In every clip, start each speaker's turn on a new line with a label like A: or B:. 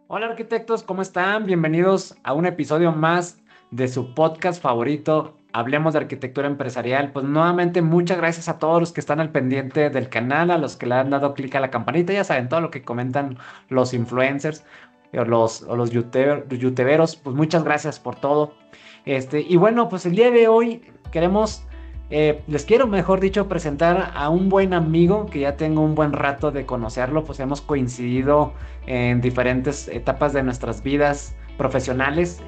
A: Hola arquitectos, ¿cómo están? Bienvenidos a un episodio más de su podcast favorito, Hablemos de Arquitectura Empresarial. Pues nuevamente muchas gracias a todos los que están al pendiente del canal, a los que le han dado clic a la campanita, ya saben todo lo que comentan los influencers o los youtuberos, pues muchas gracias por todo. Y bueno, pues el día de hoy queremos les quiero, mejor dicho, presentar a un buen amigo que ya tengo un buen rato de conocerlo, pues hemos coincidido en diferentes etapas de nuestras vidas profesionales.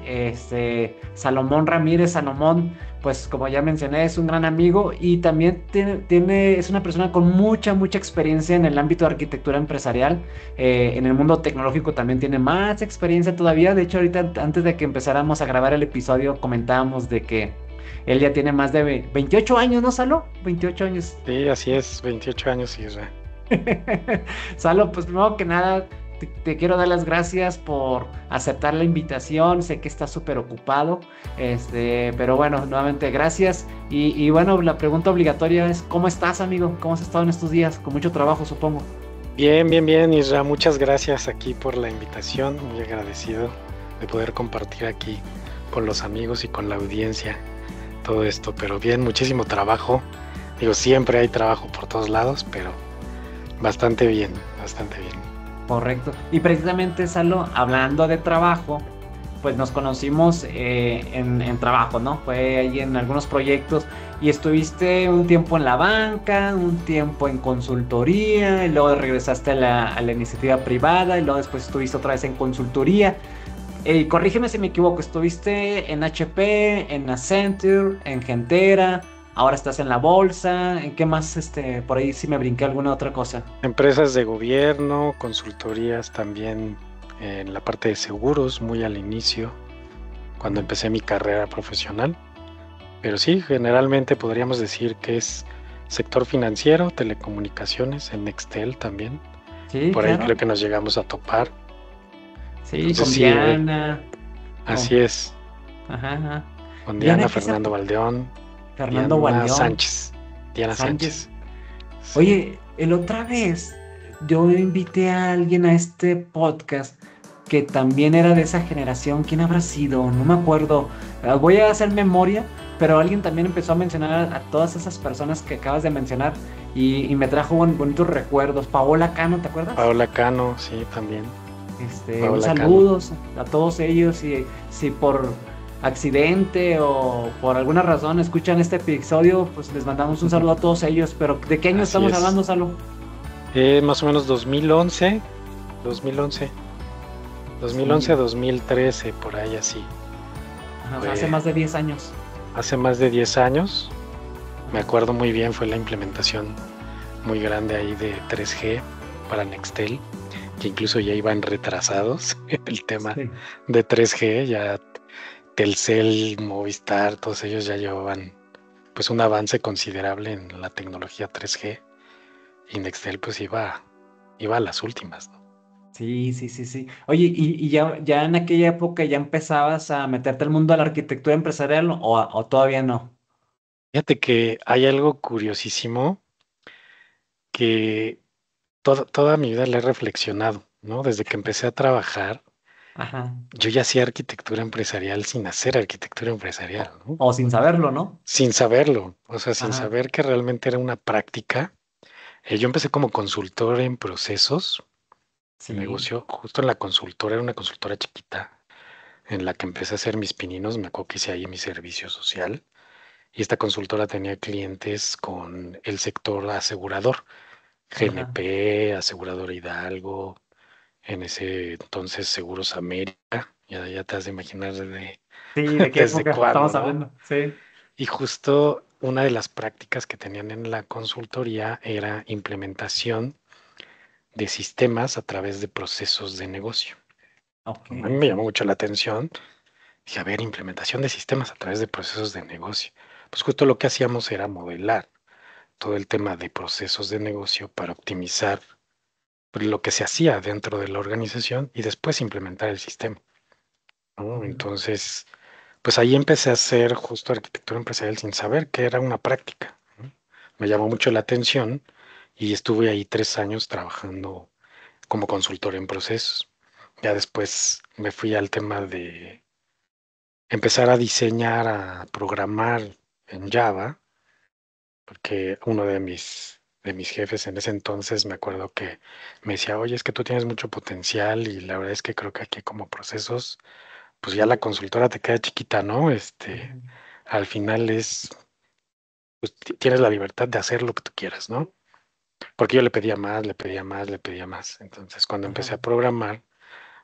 A: Salomón Ramírez, Salomón, pues como ya mencioné, es un gran amigo y también es una persona con mucha experiencia en el ámbito de arquitectura empresarial. En el mundo tecnológico también tiene más experiencia todavía. De hecho, ahorita antes de que empezáramos a grabar el episodio, comentábamos de que él ya tiene más de 28 años, ¿no, Salo? 28 años.
B: Sí, así es, 28 años, Isra.
A: Salo, pues primero que nada, te quiero dar las gracias por aceptar la invitación. Sé que estás súper ocupado, pero bueno, nuevamente gracias. Y bueno, la pregunta obligatoria es, ¿cómo estás, amigo? ¿Cómo has estado en estos días? Con mucho trabajo, supongo.
B: Bien, Isra, muchas gracias aquí por la invitación, muy agradecido de poder compartir aquí con los amigos y con la audiencia todo esto, pero bien, muchísimo trabajo. Digo, siempre hay trabajo por todos lados, pero bastante bien, bastante bien.
A: Correcto. Y precisamente, Salo, hablando de trabajo, pues nos conocimos en trabajo, ¿no? Fue ahí en algunos proyectos y estuviste un tiempo en la banca, un tiempo en consultoría, y luego regresaste a la iniciativa privada y luego después estuviste otra vez en consultoría. Corrígeme si me equivoco, estuviste en HP, en Accenture, en Gentera, ahora estás en la bolsa, ¿en qué más, por ahí sí me brinqué alguna otra cosa?
B: Empresas de gobierno, consultorías también en la parte de seguros, muy al inicio, cuando
A: Ujú.
B: empecé mi carrera profesional. Pero sí, generalmente podríamos decir que es sector financiero, telecomunicaciones, en Nextel también.
A: Sí,
B: Por ahí
A: claro.
B: creo que nos llegamos a topar.
A: Sí,
B: Entonces
A: con
B: sí,
A: Diana,
B: así
A: con...
B: es.
A: Ajá, ajá.
B: Con Diana,
A: Diana, ¿qué se...
B: Fernando Valdeón,
A: Fernando
B: Diana
A: Gualeón,
B: Sánchez. Diana
A: Sánchez.
B: Sánchez. Sí.
A: Oye, el otra vez yo invité a alguien a este podcast que también era de esa generación. ¿Quién habrá sido? No me acuerdo. Voy a hacer memoria, pero alguien también empezó a mencionar a todas esas personas que acabas de mencionar y me trajo bonitos recuerdos. Paola Cano, ¿te acuerdas?
B: Paola Cano, sí, también.
A: Un
B: Paola Cano.
A: saludo a todos ellos y si por accidente o por alguna razón escuchan este episodio, pues les mandamos un saludo a todos ellos. Pero ¿de qué año
B: Así
A: estamos
B: es.
A: hablando, Salo?
B: Más o menos 2011, 2011, 2011,
A: Sí,
B: 2013, por ahí así.
A: ajá, o sea, hace
B: Fue
A: más de 10 años.
B: hace más de 10 años. Me
A: Ajá.
B: acuerdo muy bien, fue la implementación muy grande ahí de 3G para Nextel, que incluso ya iban retrasados en el tema
A: Sí.
B: de 3G, ya Telcel, Movistar, todos ellos ya llevaban pues un avance considerable en la tecnología 3G y Nextel pues iba a las últimas, ¿no?
A: Sí. Oye, ¿y ya en aquella época ya empezabas a meterte al mundo de la arquitectura empresarial o todavía no?
B: Fíjate que hay algo curiosísimo que toda mi vida le he reflexionado, ¿no? Desde que empecé a trabajar,
A: Ajá.
B: yo ya hacía arquitectura empresarial sin hacer arquitectura empresarial, ¿no?
A: O sin saberlo, ¿no?
B: Sin saberlo, o sea, sin
A: Ajá.
B: saber que realmente era una práctica. Yo empecé como consultor en procesos de
A: Sí.
B: negocio, justo en la consultora, era una consultora chiquita en la que empecé a hacer mis pininos, me acuerdo que hice ahí mi servicio social y esta consultora tenía clientes con el sector asegurador,
A: Ajá.
B: GNP, Aseguradora Hidalgo, en ese entonces Seguros América, ya te has de imaginar desde,
A: Sí, ¿de qué
B: desde
A: época
B: cuándo,
A: estamos
B: ¿no?
A: hablando? Sí.
B: Y justo una de las prácticas que tenían en la consultoría era implementación de sistemas a través de procesos de negocio.
A: Ok,
B: A mí me llamó mucho la atención. Dije, a ver, implementación de sistemas a través de procesos de negocio. Pues justo lo que hacíamos era modelar todo el tema de procesos de negocio para optimizar lo que se hacía dentro de la organización y después implementar el sistema, ¿no?
A: ujú.
B: Entonces, pues ahí empecé a hacer justo arquitectura empresarial sin saber que era una práctica, ¿no? Me llamó mucho la atención y estuve ahí 3 años trabajando como consultor en procesos. Ya después me fui al tema de empezar a diseñar, a programar en Java, porque uno de mis jefes en ese entonces me acuerdo que me decía, oye, es que tú tienes mucho potencial y la verdad es que creo que aquí como procesos, pues ya la consultora te queda chiquita, ¿no?
A: Ujú.
B: Al final pues tienes la libertad de hacer lo que tú quieras, ¿no? Porque yo le pedía más, le pedía más, le pedía más. Entonces, cuando empecé
A: Ajá.
B: a programar,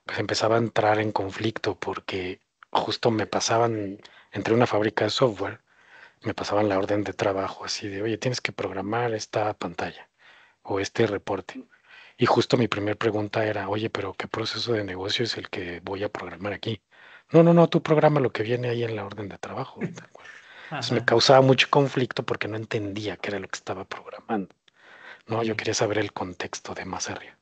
B: pues empezaba a entrar en conflicto porque justo me pasaban, entre una fábrica de software, me pasaban la orden de trabajo así de, oye, tienes que programar esta pantalla o este reporte. Y justo mi primer pregunta era, oye, pero ¿qué proceso de negocio es el que voy a programar aquí? No, no, no, tú programa lo que viene ahí en la orden de trabajo. Tal cual. Entonces me
A: Ajá.
B: causaba mucho conflicto porque no entendía qué era lo que estaba programando. No, yo
A: Sí.
B: quería saber el contexto de más arriba.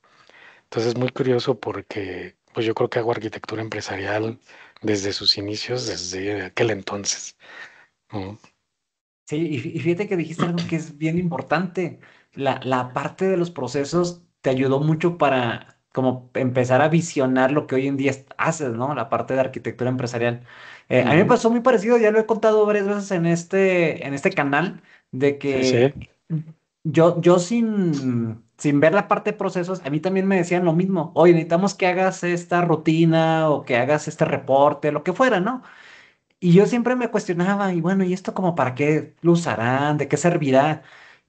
B: Entonces es muy curioso porque pues yo creo que hago arquitectura empresarial desde sus inicios, desde aquel entonces. ¿No?
A: Sí, y fíjate que dijiste algo que es bien importante. La parte de los procesos te ayudó mucho para como empezar a visionar lo que hoy en día haces, ¿no? La parte de arquitectura empresarial. A mí me
B: Ujú.
A: pasó muy parecido, ya lo he contado varias veces en este canal, de
B: Sí, sí,
A: que yo sin ver la parte de procesos, a mí también me decían lo mismo. Oye, necesitamos que hagas esta rutina o que hagas este reporte, lo que fuera, ¿no? Y yo siempre me cuestionaba, y bueno, ¿y esto como para qué lo usarán? ¿De qué servirá?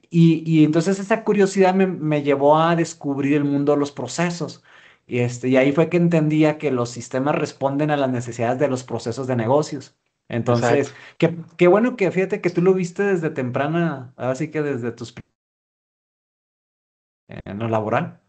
A: Y entonces esa curiosidad me llevó a descubrir el mundo de los procesos. Y ahí fue que entendía que los sistemas responden a las necesidades de los procesos de negocios.
B: exacto.
A: Entonces, qué bueno que fíjate que tú lo viste desde temprana, así que desde en lo laboral.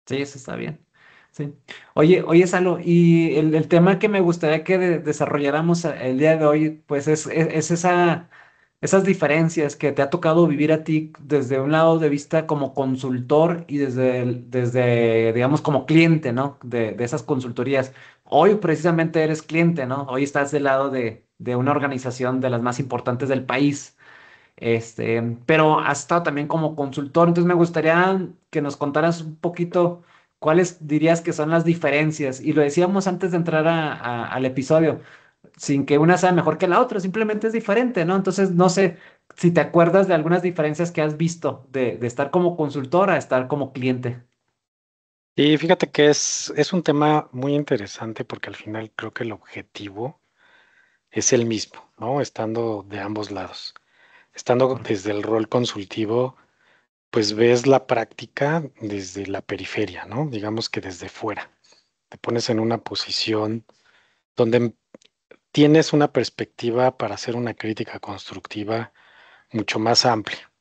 A: Sí, eso está bien. Sí. Oye, Salo, y el tema que me gustaría que desarrolláramos el día de hoy, pues es esas diferencias que te ha tocado vivir a ti desde un lado de vista como consultor y desde digamos, como cliente, ¿no? De esas consultorías. Hoy precisamente eres cliente, ¿no? Hoy estás del lado de una organización de las más importantes del país. Pero has estado también como consultor, entonces me gustaría que nos contaras un poquito cuáles dirías que son las diferencias. Y lo decíamos antes de entrar al episodio, sin que una sea mejor que la otra, simplemente es diferente, ¿no? Entonces, no sé si te acuerdas de algunas diferencias que has visto de estar como consultor a estar como cliente.
B: Y fíjate que es un tema muy interesante porque al final creo que el objetivo es el mismo, ¿no? Estando de ambos lados. Estando
A: Correcto.
B: desde el rol consultivo, pues ves la práctica desde la periferia, ¿no? Digamos que desde fuera. Te pones en una posición donde tienes una perspectiva para hacer una crítica constructiva mucho más amplia,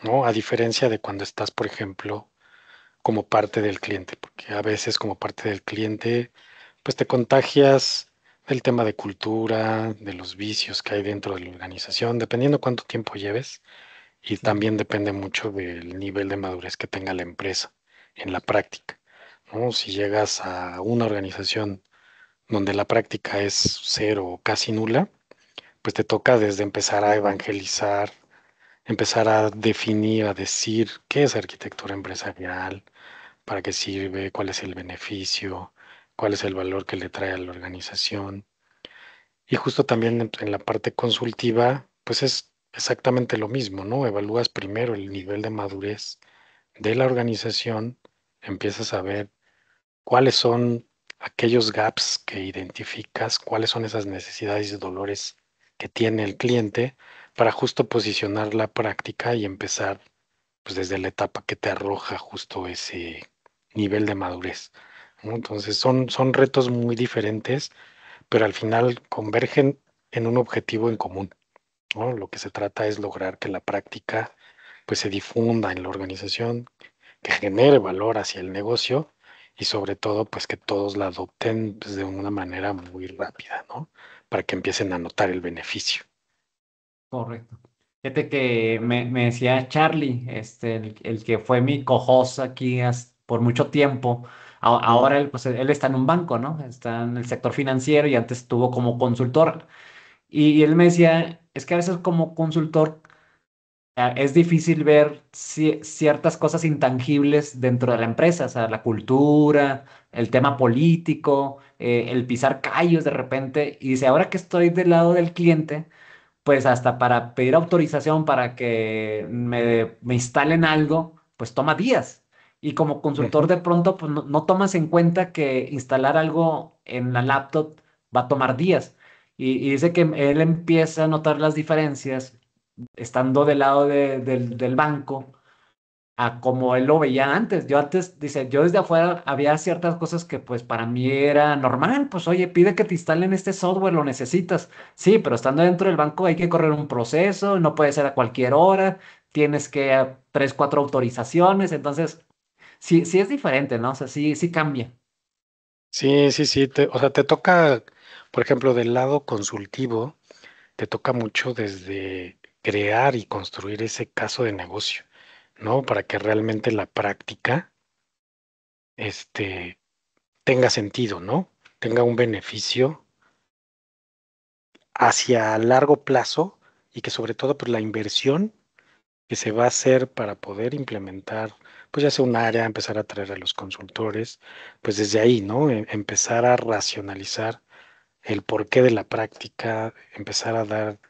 B: ¿no? A diferencia de cuando estás, por ejemplo, como parte del cliente, porque a veces como parte del cliente, pues te contagias del tema de cultura, de los vicios que hay dentro de la organización, dependiendo cuánto tiempo lleves, y
A: Sí,
B: también depende mucho del nivel de madurez que tenga la empresa en la práctica, ¿no? Si llegas a una organización donde la práctica es cero o casi nula, pues te toca desde empezar a evangelizar, empezar a definir, a decir qué es arquitectura empresarial, para qué sirve, cuál es el beneficio, cuál es el valor que le trae a la organización. Y justo también en la parte consultiva, pues es exactamente lo mismo, ¿no? Evalúas primero el nivel de madurez de la organización, empiezas a ver cuáles son aquellos gaps que identificas, cuáles son esas necesidades y dolores que tiene el cliente para justo posicionar la práctica y empezar pues desde la etapa que te arroja justo ese nivel de madurez, ¿no? Entonces son retos muy diferentes, pero al final convergen en un objetivo en común, ¿no? Lo que se trata es lograr que la práctica pues se difunda en la organización, que genere valor hacia el negocio y sobre todo pues que todos la adopten pues, de una manera muy rápida, ¿no? Para que empiecen a notar el beneficio.
A: correcto. Fíjate que me decía Charlie, el que fue mi co-host aquí por mucho tiempo.
B: Mm.
A: Ahora él, pues, él está en un banco, ¿no? Está en el sector financiero y antes estuvo como consultor. Y él me decía, es que a veces como consultor es difícil ver ciertas cosas intangibles dentro de la empresa, o sea, la cultura, el tema político, el pisar callos de repente. Y dice, ahora que estoy del lado del cliente, pues hasta para pedir autorización para que me instalen algo, pues toma días. Y como consultor
B: Ujú.
A: de pronto, pues no tomas en cuenta que instalar algo en la laptop va a tomar días. Y dice que él empieza a notar las diferencias estando del lado del banco a como él lo veía antes. Yo antes, dice, yo desde afuera había ciertas cosas que pues para mí era normal, pues oye, pide que te instalen este software, lo necesitas. Sí, pero estando dentro del banco hay que correr un proceso, no puede ser a cualquier hora, tienes que tres, cuatro autorizaciones, entonces sí, sí es diferente, ¿no? O sea, sí, sí cambia.
B: Sí, sí, sí. O sea, te toca, por ejemplo, del lado consultivo, te toca mucho desde crear y construir ese caso de negocio, ¿no? Para que realmente la práctica, este, tenga sentido, ¿no? Tenga un beneficio hacia largo plazo y que sobre todo, pues la inversión que se va a hacer para poder implementar, pues ya sea un área, empezar a traer a los consultores, pues desde ahí, ¿no? Empezar a racionalizar el porqué de la práctica, empezar a dar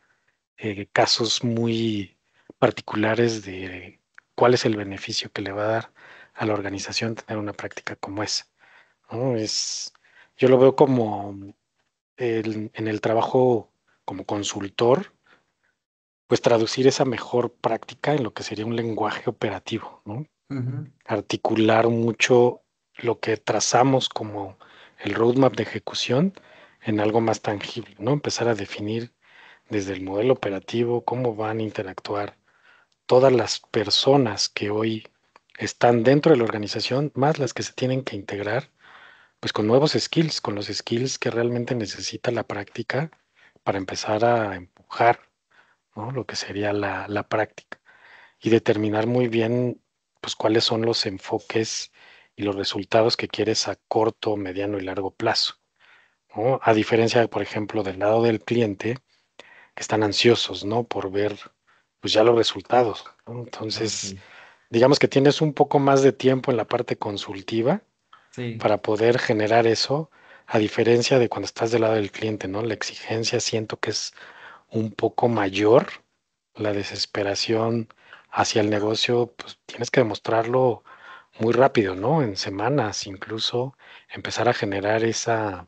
B: casos muy particulares de cuál es el beneficio que le va a dar a la organización tener una práctica como esa, ¿no? Yo lo veo como en el trabajo como consultor, pues traducir esa mejor práctica en lo que sería un lenguaje operativo, ¿no?
A: Ujú,
B: Articular mucho lo que trazamos como el roadmap de ejecución en algo más tangible, ¿no? Empezar a definir desde el modelo operativo cómo van a interactuar todas las personas que hoy están dentro de la organización, más las que se tienen que integrar, pues con nuevos skills, con los skills que realmente necesita la práctica para empezar a empujar, ¿no? Lo que sería la práctica y determinar muy bien, pues, cuáles son los enfoques y los resultados que quieres a corto, mediano y largo plazo, ¿no? A diferencia, por ejemplo, del lado del cliente, que están ansiosos, ¿no? Por ver, pues, ya los resultados, ¿no? Entonces,
A: ok,
B: digamos que tienes un poco más de tiempo en la parte consultiva
A: sí.
B: para poder generar eso, a diferencia de cuando estás del lado del cliente, ¿no? La exigencia siento que es un poco mayor, la desesperación hacia el negocio, pues tienes que demostrarlo muy rápido, ¿no? En semanas, incluso empezar a generar ese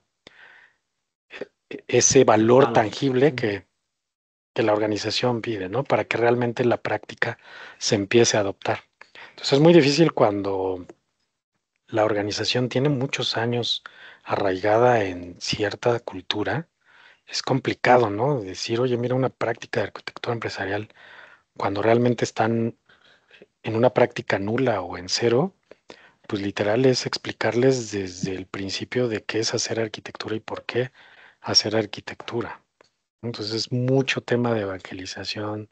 B: valor
A: Resultados.
B: tangible
A: Sí.
B: que la organización pide, ¿no? Para que realmente la práctica se empiece a adoptar. Entonces es muy difícil cuando la organización tiene muchos años arraigada en cierta cultura. Es complicado, ¿no? Decir, oye, mira, una práctica de arquitectura empresarial, cuando realmente están en una práctica nula o en cero, pues literal es explicarles desde el principio de qué es hacer arquitectura y por qué hacer arquitectura. Entonces, mucho tema de evangelización,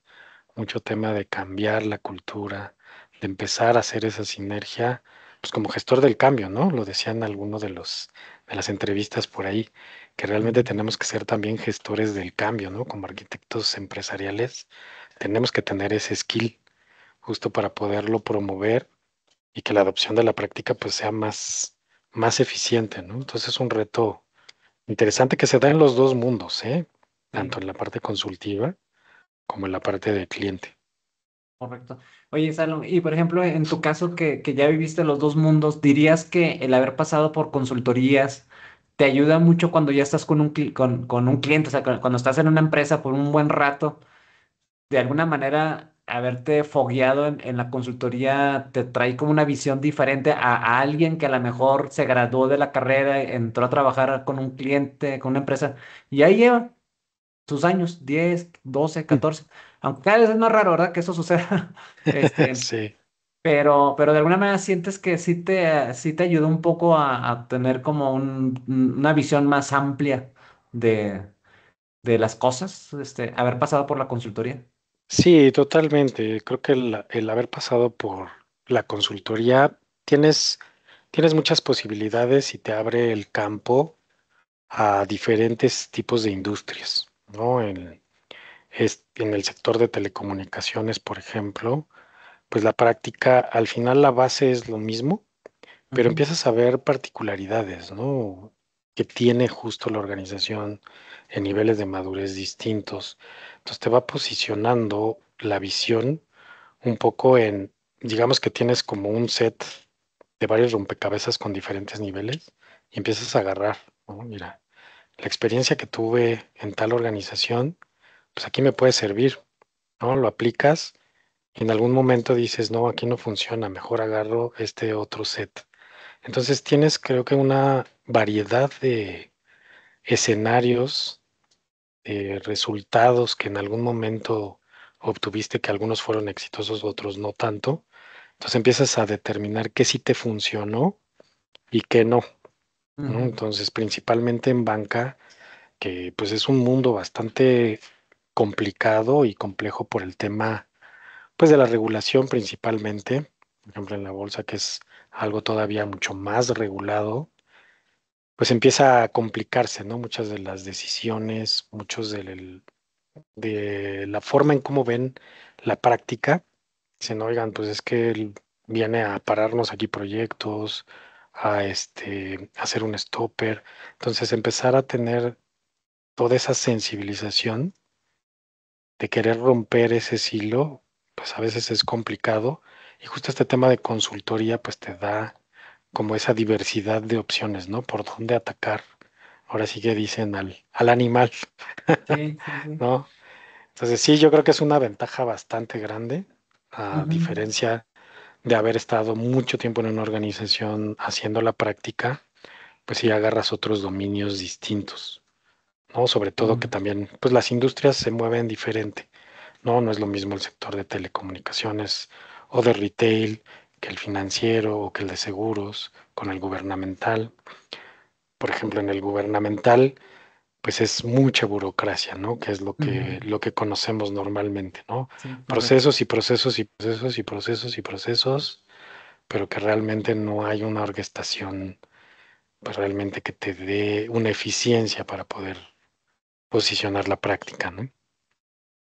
B: mucho tema de cambiar la cultura, de empezar a hacer esa sinergia, pues como gestor del cambio, ¿no? Lo decían algunos de las entrevistas por ahí, que realmente
A: Ujú,
B: tenemos que ser también gestores del cambio, ¿no? Como arquitectos empresariales, tenemos que tener ese skill justo para poderlo promover y que la adopción de la práctica pues sea más eficiente, ¿no? Entonces es un reto interesante que se da en los dos mundos, ¿eh? Tanto
A: sí.
B: en la parte consultiva como en la parte del cliente.
A: Correcto. Oye, Salom, y por ejemplo, en tu caso que ya viviste los dos mundos, ¿dirías que el haber pasado por consultorías te ayuda mucho cuando ya estás con con un cliente? O sea, cuando estás en una empresa por un buen rato, de alguna manera, haberte fogueado en la consultoría te trae como una visión diferente a alguien que a lo mejor se graduó de la carrera, entró a trabajar con un cliente, con una empresa, y ahí lleva sus años, 10 12
B: Mm.
A: 14 aunque cada vez es más raro, ¿verdad? Que eso suceda. Este,
B: Sí,
A: pero de alguna manera sientes que sí te ayudó un poco a tener como una visión más amplia de, de las cosas, haber pasado por la consultoría.
B: sí, totalmente. Creo que el haber pasado por la consultoría, tienes muchas posibilidades y te abre el campo a diferentes tipos de industrias, ¿no? en el sector de telecomunicaciones, por ejemplo, pues la práctica, al final la base es lo mismo, pero
A: Ujú,
B: empiezas a ver particularidades, ¿no? Que tiene justo la organización en niveles de madurez distintos. Entonces te va posicionando la visión un poco en, digamos que tienes como un set de varios rompecabezas con diferentes niveles y empiezas a agarrar, ¿no? Mira, la experiencia que tuve en tal organización, pues aquí me puede servir, ¿no? Lo aplicas y en algún momento dices, no, aquí no funciona, mejor agarro este otro set. Entonces tienes, creo que una variedad de escenarios, resultados que en algún momento obtuviste, que algunos fueron exitosos, otros no tanto. Entonces empiezas a determinar qué sí te funcionó y qué no, ¿no?
A: ujú.
B: Entonces, principalmente en banca, que pues es un mundo bastante complicado y complejo por el tema, pues de la regulación principalmente, por ejemplo en la bolsa, que es algo todavía mucho más regulado, pues empieza a complicarse, ¿no? Muchas de las decisiones, muchos de la forma en cómo ven la práctica. Dicen, oigan, pues es que él viene a pararnos aquí proyectos, a hacer un stopper. Entonces, empezar a tener toda esa sensibilización de querer romper ese silo, pues a veces es complicado. Y justo este tema de consultoría, pues te da como esa diversidad de opciones, ¿no? Por dónde atacar. Ahora sí que dicen al animal,
A: Sí, sí, sí.
B: ¿no? Entonces, sí, yo creo que es una ventaja bastante grande, a
A: Ujú,
B: diferencia de haber estado mucho tiempo en una organización haciendo la práctica, pues sí agarras otros dominios distintos, ¿no? Sobre todo que
A: ujú.
B: también, pues las industrias se mueven diferente, ¿no? No es lo mismo el sector de telecomunicaciones o de retail que el financiero o que el de seguros, con el gubernamental. Por ejemplo, en el gubernamental, pues es mucha burocracia, ¿no? Que es
A: Ujú.
B: lo que conocemos normalmente, ¿no?
A: Sí, correcto.
B: Procesos y procesos y procesos y procesos y procesos, pero que realmente no hay una orquestación, pues realmente que te dé una eficiencia para poder posicionar la práctica, ¿no?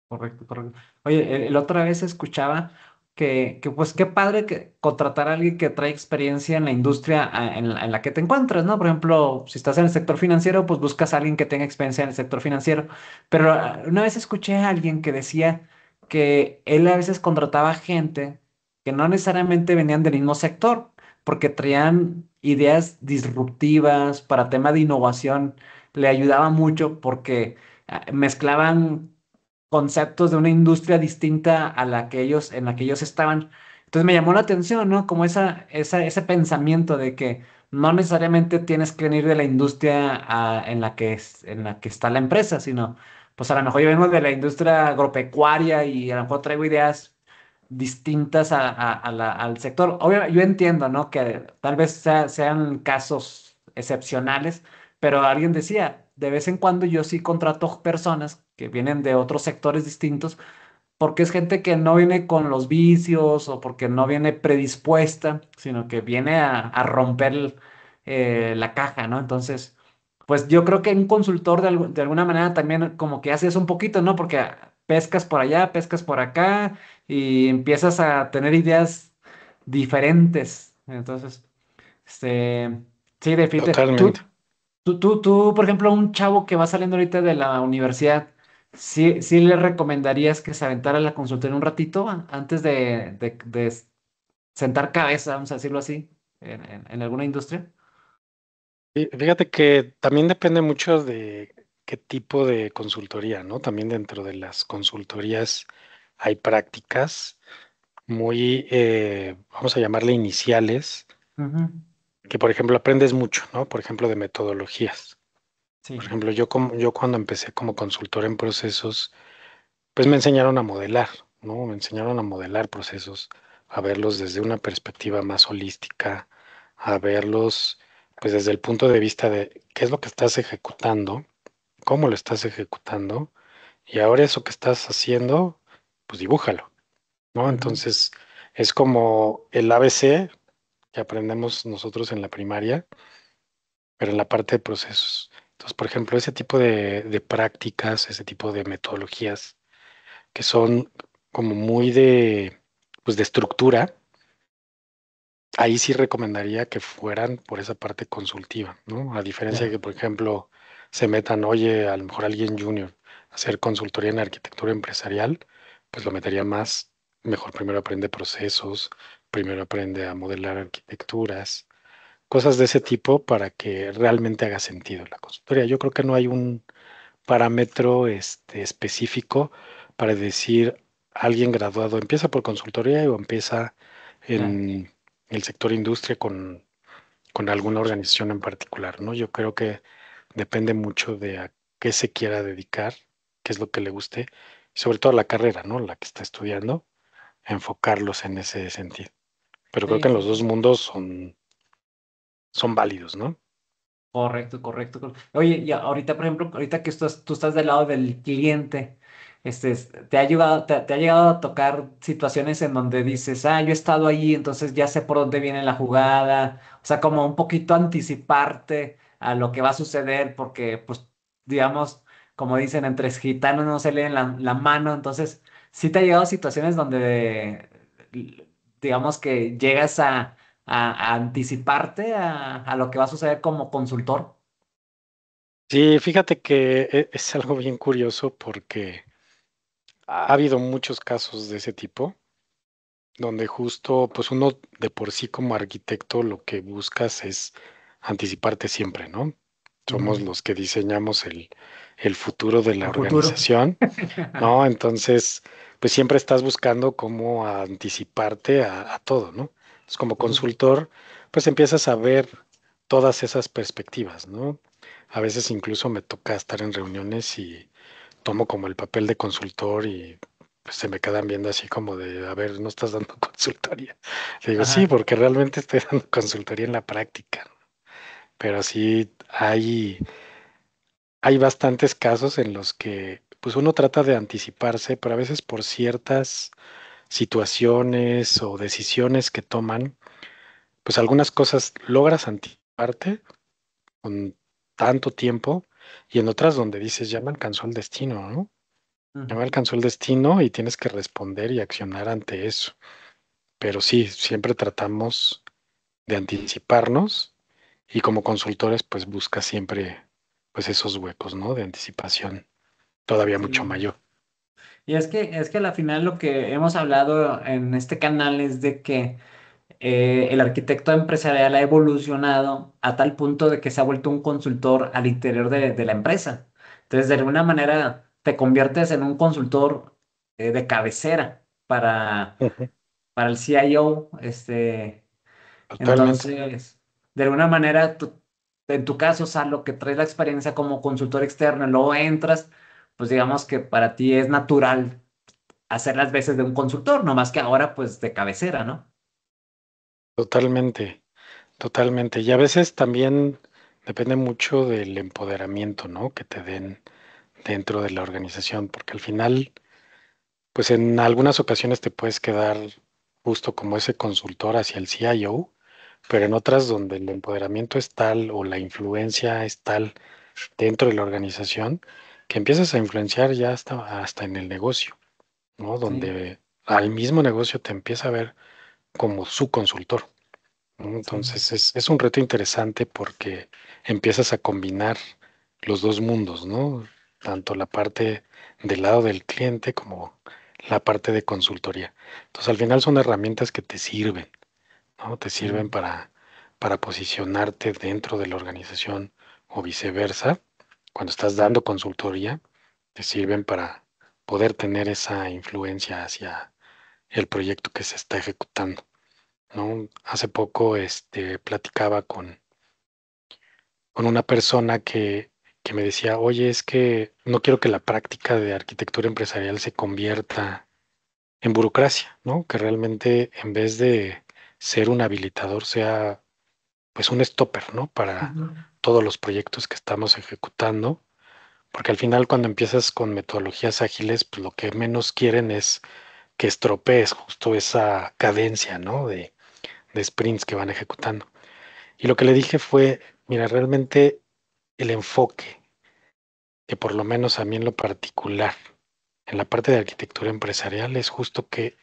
A: Correcto, correcto. Oye, la otra vez escuchaba que pues qué padre que contratar a alguien que trae experiencia en la industria en la que te encuentras, ¿no? Por ejemplo, si estás en el sector financiero, pues buscas a alguien que tenga experiencia en el sector financiero. Pero una vez escuché a alguien que decía que él a veces contrataba gente que no necesariamente venían del mismo sector, porque traían ideas disruptivas para tema de innovación. Le ayudaba mucho porque mezclaban conceptos de una industria distinta a la que ellos, en la que ellos estaban. Entonces me llamó la atención, ¿no? Como ese pensamiento de que no necesariamente tienes que venir de la industria en la en la que está la empresa, sino, pues a lo mejor yo vengo de la industria agropecuaria y a lo mejor traigo ideas distintas al sector. Obviamente, yo entiendo, ¿no? Que tal vez sean casos excepcionales, pero alguien decía, de vez en cuando yo sí contrato personas que vienen de otros sectores distintos, porque es gente que no viene con los vicios o porque no viene predispuesta, sino que viene a romper la caja, ¿no? Entonces, pues yo creo que un consultor de alguna manera también como que hace eso un poquito, ¿no? Porque pescas por allá, pescas por acá y empiezas a tener ideas diferentes. Entonces, este, sí, definitivamente.
B: Totalmente.
A: Tú, por ejemplo, un chavo que va saliendo ahorita de la universidad, ¿sí le recomendarías que se aventara la consultoría un ratito antes de sentar cabeza, vamos a decirlo así, en alguna industria?
B: Y fíjate que también depende mucho de qué tipo de consultoría, ¿no? También dentro de las consultorías hay prácticas muy, vamos a llamarle iniciales,
A: Ujú.
B: que por ejemplo aprendes mucho, ¿no? Por ejemplo, de metodologías. Por
A: Sí.
B: ejemplo, yo cuando empecé como consultor en procesos, pues me enseñaron a modelar, ¿no? Me enseñaron a modelar procesos, a verlos desde una perspectiva más holística, a verlos pues desde el punto de vista de qué es lo que estás ejecutando, cómo lo estás ejecutando, y ahora eso que estás haciendo, pues dibújalo, ¿no?
A: Ujú,
B: Entonces, es como el ABC que aprendemos nosotros en la primaria, pero en la parte de procesos. Entonces, por ejemplo, ese tipo de prácticas, ese tipo de metodologías, que son como muy de, pues de estructura, ahí sí recomendaría que fueran por esa parte consultiva, ¿no? A diferencia de
A: Ya,
B: que, por ejemplo, se metan, oye, a lo mejor alguien junior a hacer consultoría en arquitectura empresarial, pues lo metería más, mejor primero aprende procesos, primero aprende a modelar arquitecturas, cosas de ese tipo para que realmente haga sentido la consultoría. Yo creo que no hay un parámetro específico para decir alguien graduado empieza por consultoría o empieza
A: ya.
B: en el sector industria con alguna organización en particular, ¿no? Yo creo que depende mucho de a qué se quiera dedicar, qué es lo que le guste, y sobre todo la carrera, ¿no? La que está estudiando, enfocarlos en ese sentido. Pero creo
A: Sí,
B: que en
A: sí,
B: los dos
A: sí.
B: mundos son válidos, ¿no?
A: Correcto, correcto. Oye, y ahorita, por ejemplo, ahorita que tú estás del lado del cliente, ¿te ha llegado, te ha llegado a tocar situaciones en donde dices, ah, yo he estado ahí, entonces ya sé por dónde viene la jugada? O sea, como un poquito anticiparte a lo que va a suceder, porque, pues, digamos, como dicen, entre gitanos no se leen la mano, entonces, ¿sí te ha llegado a situaciones donde, digamos, que llegas a anticiparte a lo que va a suceder como consultor?
B: Sí, fíjate que es algo bien curioso porque ha habido muchos casos de ese tipo, donde justo, pues uno de por sí como arquitecto lo que buscas es anticiparte siempre, ¿no? Somos
A: Ujú.
B: los que diseñamos el futuro de la
A: El futuro.
B: organización, ¿no? Entonces, pues siempre estás buscando cómo anticiparte a todo, ¿no? Entonces, como
A: Ujú.
B: consultor, pues empiezas a ver todas esas perspectivas, ¿no? A veces incluso me toca estar en reuniones y tomo como el papel de consultor y pues, se me quedan viendo así como de, a ver, no estás dando consultoría. Le digo, sí,
A: Ajá,
B: porque realmente estoy dando consultoría en la práctica, ¿no? Pero sí hay bastantes casos en los que pues uno trata de anticiparse, pero a veces por ciertas situaciones o decisiones que toman, pues algunas cosas logras anticiparte con tanto tiempo y en otras donde dices, ya me alcanzó el destino, ¿no? Ya me
A: ujú.
B: alcanzó el destino y tienes que responder y accionar ante eso. Pero sí, siempre tratamos de anticiparnos y como consultores, pues busca siempre pues esos huecos, ¿no? De anticipación todavía mucho
A: Sí.
B: mayor.
A: Y es que a la final lo que hemos hablado en este canal es de que el arquitecto empresarial ha evolucionado a tal punto de que se ha vuelto un consultor al interior de la empresa. Entonces, de alguna manera, te conviertes en un consultor de cabecera
B: Ujú,
A: para el CIO,
B: totalmente,
A: entonces, de alguna manera, en tu caso, Salo, que traes la experiencia como consultor externo y luego entras, pues digamos que para ti es natural hacer las veces de un consultor, no más que ahora, pues de cabecera, ¿no?
B: totalmente, totalmente. Y a veces también depende mucho del empoderamiento, ¿no? Que te den dentro de la organización, porque al final, pues en algunas ocasiones te puedes quedar justo como ese consultor hacia el CIO, pero en otras donde el empoderamiento es tal o la influencia es tal dentro de la organización que empiezas a influenciar ya hasta en el negocio, ¿no?
A: Sí,
B: Donde al mismo negocio te empieza a ver como su consultor, ¿no?
A: sí,
B: Entonces es un reto interesante porque empiezas a combinar los dos mundos, ¿no? Tanto la parte del lado del cliente como la parte de consultoría. Entonces al final son herramientas que te sirven, ¿no? Te
A: sí,
B: sirven para posicionarte dentro de la organización o viceversa. Cuando estás dando consultoría, te sirven para poder tener esa influencia hacia el proyecto que se está ejecutando, ¿no? Hace poco platicaba con una persona que me decía, oye, es que no quiero que la práctica de arquitectura empresarial se convierta en burocracia, ¿no? Que realmente en vez de ser un habilitador sea pues un stopper, ¿no? Para
A: ujú,
B: todos los proyectos que estamos ejecutando, porque al final cuando empiezas con metodologías ágiles, pues lo que menos quieren es que estropees justo esa cadencia, ¿no? De sprints que van ejecutando. Y lo que le dije fue, mira, realmente el enfoque, que por lo menos a mí en lo particular en la parte de arquitectura empresarial es justo que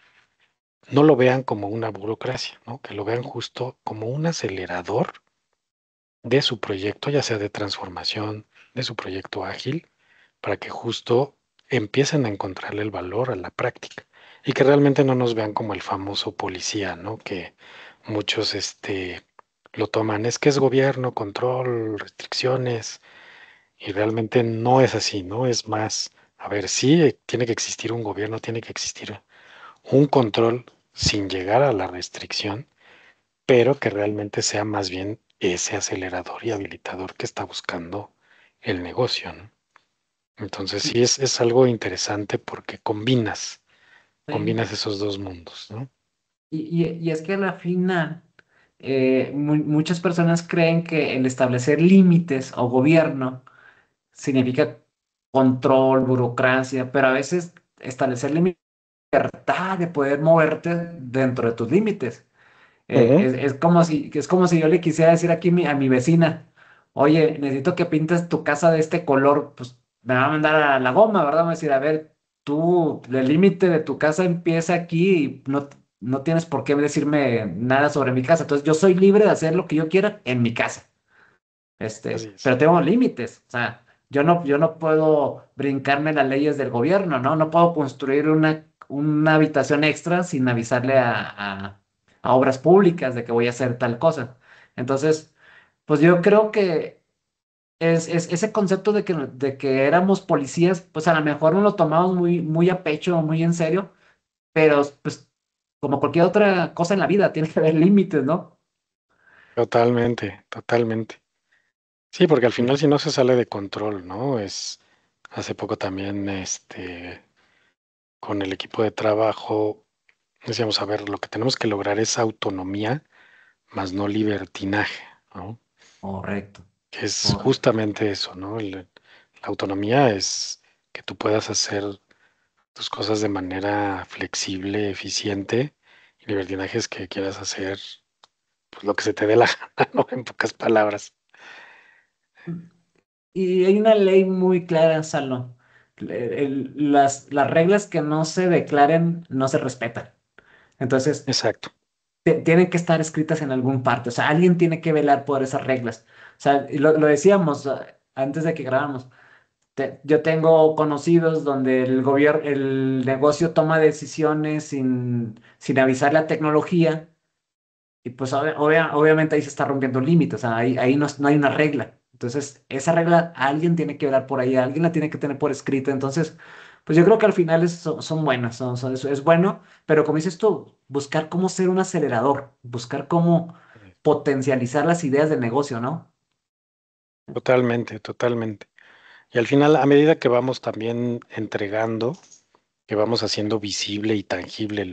B: no lo vean como una burocracia, ¿no? Que lo vean justo como un acelerador de su proyecto, ya sea de transformación, de su proyecto ágil, para que justo empiecen a encontrarle el valor a la práctica y que realmente no nos vean como el famoso policía, ¿no? Que muchos lo toman, es que es gobierno, control, restricciones, y realmente no es así, ¿no? Es más, a ver, sí, tiene que existir un gobierno, tiene que existir un control sin llegar a la restricción, pero que realmente sea más bien ese acelerador y habilitador que está buscando el negocio, ¿no? Entonces
A: Sí,
B: sí es algo interesante porque
A: sí.
B: combinas esos dos mundos, ¿no?
A: Y es que a la final, muchas personas creen que el establecer límites o gobierno significa control, burocracia, pero a veces establecer límites, libertad de poder moverte dentro de tus límites.
B: Ujú.
A: Es como si yo le quisiera decir aquí a mi vecina, oye, necesito que pintes tu casa de este color, pues me va a mandar a la goma, ¿verdad? Me va a decir, a ver, tú, el límite de tu casa empieza aquí y no tienes por qué decirme nada sobre mi casa. Entonces yo soy libre de hacer lo que yo quiera en mi casa.
B: Así es.
A: Pero tengo límites, o sea, yo no puedo brincarme las leyes del gobierno, ¿no? No puedo construir una habitación extra sin avisarle a obras públicas de que voy a hacer tal cosa. Entonces, pues yo creo que es ese concepto de que éramos policías, pues a lo mejor no lo tomamos muy a pecho, muy en serio, pero pues como cualquier otra cosa en la vida, tiene que haber límites, ¿no?
B: Totalmente, totalmente. Sí, porque al
A: Sí.
B: final si no se sale de control, ¿no? Hace poco también, con el equipo de trabajo, decíamos, a ver, lo que tenemos que lograr es autonomía, más no libertinaje, ¿no?
A: Correcto,
B: Que es
A: correcto.
B: justamente eso, ¿no? La autonomía es que tú puedas hacer tus cosas de manera flexible, eficiente, y libertinaje es que quieras hacer pues, lo que se te dé la gana, ¿no? En pocas palabras.
A: Y hay una ley muy clara, Salo. Las reglas que no se declaren no se respetan. Entonces,
B: Exacto.
A: tienen que estar escritas en algún parte. O sea, alguien tiene que velar por esas reglas. O sea, y lo decíamos antes de que grabamos. Yo tengo conocidos donde el gobierno, el negocio toma decisiones sin avisar la tecnología. Y pues obviamente ahí se está rompiendo un límite, o sea, ahí no hay una regla. Entonces, esa regla alguien tiene que velar por ahí, alguien la tiene que tener por escrito. Entonces, pues yo creo que al final son buenas, es bueno, pero como dices tú, buscar cómo ser un acelerador, buscar cómo potencializar las ideas del negocio, ¿no?
B: Totalmente, totalmente. Y al final, a medida que vamos también entregando, que vamos haciendo visible y tangible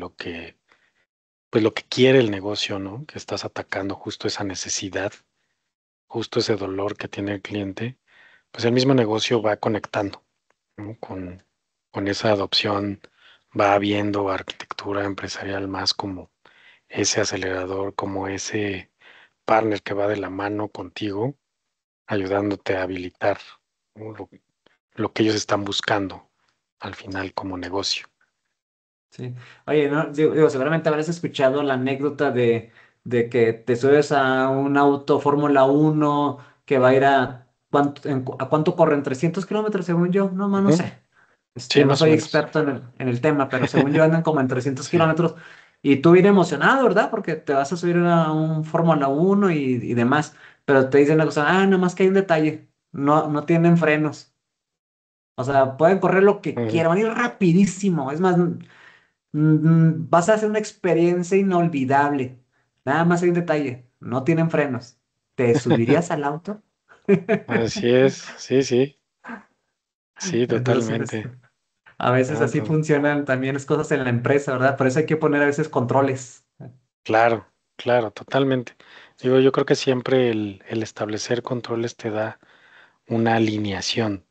B: pues lo que quiere el negocio, ¿no? Que estás atacando justo esa necesidad, justo ese dolor que tiene el cliente, pues el mismo negocio va conectando, ¿no? Con esa adopción, va viendo arquitectura empresarial más como ese acelerador, como ese partner que va de la mano contigo, ayudándote a habilitar, ¿no? Lo que ellos están buscando al final como negocio.
A: Sí. Oye, no, seguramente habrás escuchado la anécdota de que te subes a un auto Fórmula uno que va a ir a cuánto corren, 300 kilómetros según yo, no, no
B: Ujú.
A: sé.
B: Sí,
A: No
B: más o
A: soy
B: menos.
A: experto en el tema, pero según yo andan como en 300
B: Sí.
A: kilómetros. Y tú vienes emocionado, ¿verdad? Porque te vas a subir a un Fórmula uno y demás. Pero te dicen la cosa, nada más que hay un detalle, no tienen frenos. O sea, pueden correr lo que
B: Ujú.
A: quieran, van a ir rapidísimo. Es más, vas a hacer una experiencia inolvidable. Nada más hay un detalle, no tienen frenos. ¿Te subirías al auto?
B: Así es, sí, sí, sí,
A: Entonces,
B: totalmente.
A: a veces
B: Ah,
A: así funcionan también las cosas en la empresa, ¿verdad? Por eso hay que poner a veces controles.
B: claro, claro, totalmente. Digo, yo creo que siempre el establecer controles te da una alineación,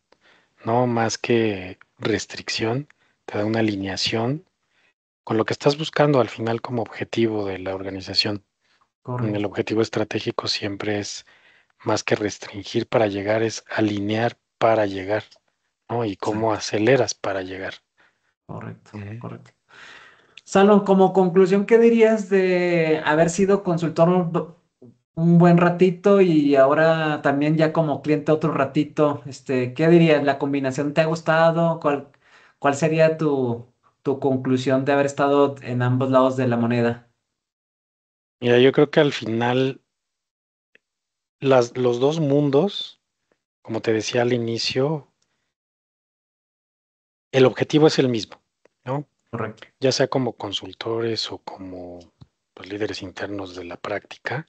B: no más que restricción, te da una alineación con lo que estás buscando al final como objetivo de la organización. El
A: Correcto.
B: objetivo estratégico siempre es más que restringir para llegar, es alinear para llegar, ¿no? Y cómo
A: Exacto.
B: aceleras para llegar.
A: Correcto,
B: Ujú.
A: correcto. Salón, como conclusión, ¿qué dirías de haber sido consultor un buen ratito y ahora también ya como cliente otro ratito? ¿Qué dirías? ¿La combinación te ha gustado? ¿Cuál sería tu conclusión de haber estado en ambos lados de la moneda?
B: Mira, yo creo que al final los dos mundos, como te decía al inicio, el objetivo es el mismo, ¿no?
A: Correcto.
B: Ya sea como consultores o como pues, líderes internos de la práctica,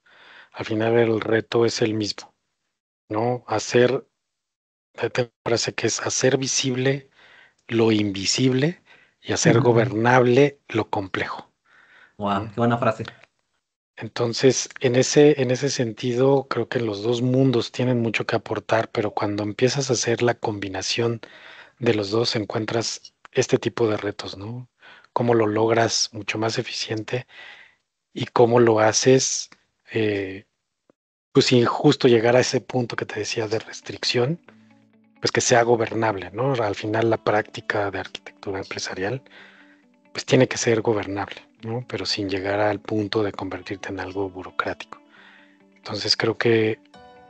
B: al final el reto es el mismo, ¿no? Tengo una frase que es hacer visible lo invisible y hacer gobernable lo complejo.
A: Wow,
B: ¿No?
A: qué buena frase.
B: Entonces, en ese sentido, creo que los dos mundos tienen mucho que aportar, pero cuando empiezas a hacer la combinación de los dos, encuentras este tipo de retos, ¿no? Cómo lo logras mucho más eficiente y cómo lo haces, eh, pues sin justo llegar a ese punto que te decía de restricción, pues que sea gobernable, ¿no? Al final la práctica de arquitectura empresarial pues tiene que ser gobernable, ¿no? Pero sin llegar al punto de convertirte en algo burocrático. Entonces creo que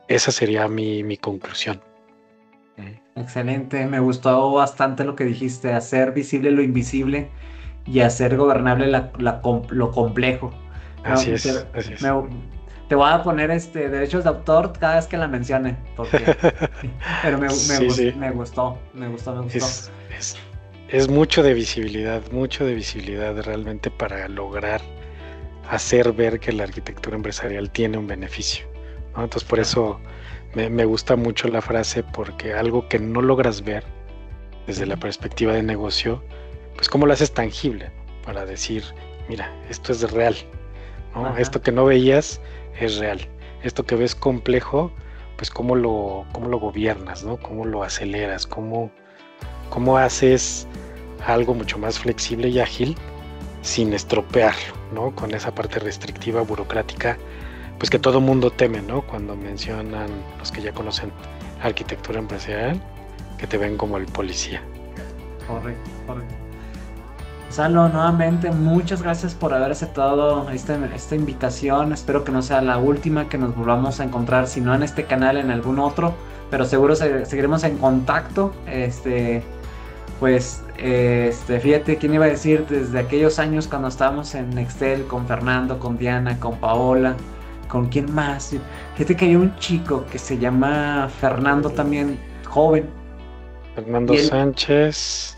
B: esa sería mi conclusión. Mm.
A: Excelente, me gustó bastante lo que dijiste, hacer visible lo invisible y hacer gobernable lo complejo.
B: Así
A: No,
B: es, así es.
A: te voy a poner derechos de autor cada vez que la mencione, porque, pero
B: Sí, sí,
A: me gustó, me gustó.
B: es, es, es mucho de visibilidad realmente para lograr hacer ver que la arquitectura empresarial tiene un beneficio, ¿no? Entonces por
A: Correcto.
B: eso me gusta mucho la frase, porque algo que no logras ver desde la
A: Sí,
B: perspectiva de negocio, pues cómo lo haces tangible, ¿no? Para decir, mira, esto es real, ¿no?
A: ajá,
B: Esto que no veías es real. Esto que ves complejo, pues cómo lo gobiernas, ¿no? Cómo lo aceleras, cómo haces algo mucho más flexible y ágil sin estropearlo, ¿no? Con esa parte restrictiva, burocrática, pues que todo mundo teme, ¿no? Cuando mencionan los que ya conocen arquitectura empresarial, que te ven como el policía.
A: correcto, correcto. Salo, nuevamente, muchas gracias por haber aceptado esta invitación. Espero que no sea la última, que nos volvamos a encontrar, si no en este canal, en algún otro, pero seguro seguiremos en contacto. Fíjate, ¿quién iba a decir? Desde aquellos años cuando estábamos en Nextel con Fernando, con Diana, con Paola, ¿con quién más? Fíjate que hay un chico que se llama Fernando también, joven,
B: Fernando
A: y él,
B: Sánchez,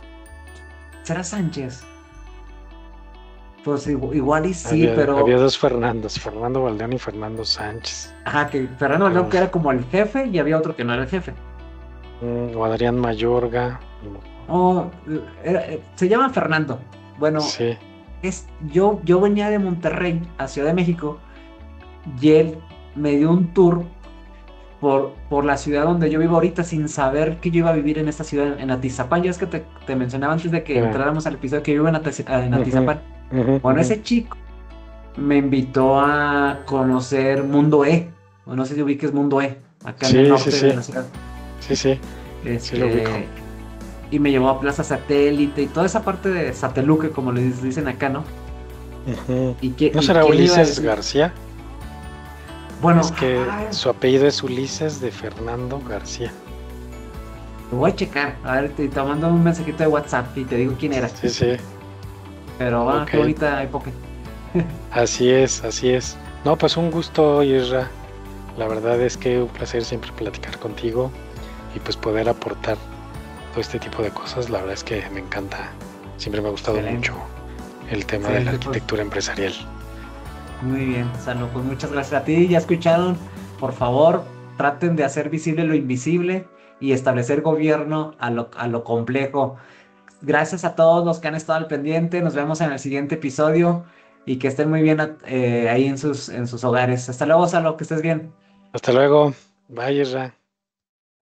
A: ¿será Sánchez? Pues igual y sí,
B: había
A: pero
B: dos Fernandos, Fernando Valdeón y Fernando Sánchez.
A: ajá, que Fernando Alonso que era como el jefe y había otro que no era el jefe.
B: O Adrián Mayorga.
A: Oh, se llama Fernando. Bueno,
B: Sí,
A: yo venía de Monterrey a Ciudad de México y él me dio un tour por la ciudad donde yo vivo ahorita sin saber que yo iba a vivir en esta ciudad, en Atizapán. Ya es que te mencionaba antes de que
B: era.
A: entráramos al episodio que yo vivo en
B: Ujú,
A: Atizapán.
B: ujú,
A: Bueno,
B: ujú.
A: ese chico me invitó a conocer Mundo E. O no sé si ubiques Mundo E, acá en el
B: Sí, sí,
A: norte de
B: sí,
A: la ciudad.
B: sí, sí, sí lo ubico.
A: Este, y me llevó a Plaza Satélite y toda esa parte de Sateluque, como les dicen acá, ¿no?
B: Ujú. ¿No
A: ¿Y
B: será
A: qué le iba a
B: Ulises
A: decir?
B: García?
A: Bueno,
B: Es que su apellido es Ulises de Fernando García.
A: lo voy a checar. A ver, te mando un mensajito de WhatsApp y te digo quién era.
B: Sí, sí,
A: Pero va, qué
B: ok.
A: bonita época.
B: Así es, así es. No, pues un gusto, Isra. La verdad es que un placer siempre platicar contigo y pues poder aportar todo este tipo de cosas. La verdad es que me encanta. Siempre me ha gustado
A: Excelente,
B: mucho el tema de la
A: excelente, pues
B: arquitectura empresarial.
A: muy bien, Salo. Pues muchas gracias a ti. Ya escucharon, por favor, traten de hacer visible lo invisible y establecer gobierno a lo complejo. Gracias a todos los que han estado al pendiente. Nos vemos en el siguiente episodio y que estén muy bien ahí en sus hogares. Hasta luego, Salo, que estés bien.
B: Hasta luego. Bye, Isra.